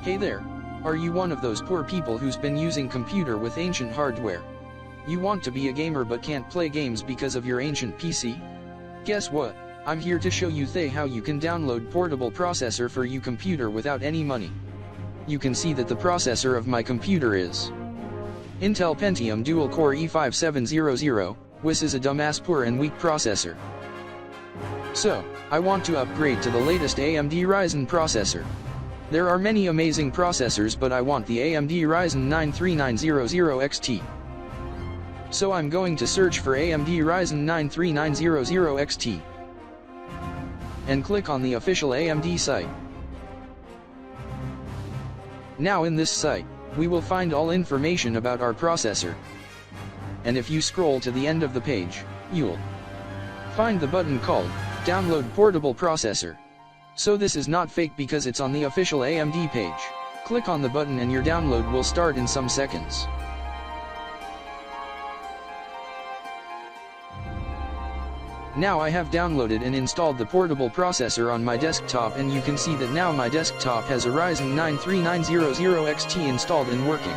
Hey there, are you one of those poor people who's been using computer with ancient hardware? You want to be a gamer but can't play games because of your ancient PC? Guess what? I'm here to show you how you can download portable processor for your computer without any money. You can see that the processor of my computer is Intel Pentium Dual Core i5-7700, which is a dumbass poor and weak processor. So, I want to upgrade to the latest AMD Ryzen processor. There are many amazing processors, but I want the AMD Ryzen 9 3900 XT. So I'm going to search for AMD Ryzen 9 3900 XT. And click on the official AMD site. Now in this site, we will find all information about our processor. And if you scroll to the end of the page, you'll find the button called Download Portable Processor. So this is not fake because it's on the official AMD page. Click on the button and your download will start in some seconds. Now I have downloaded and installed the portable processor on my desktop, and you can see that now my desktop has a Ryzen 9 3900 XT installed and working.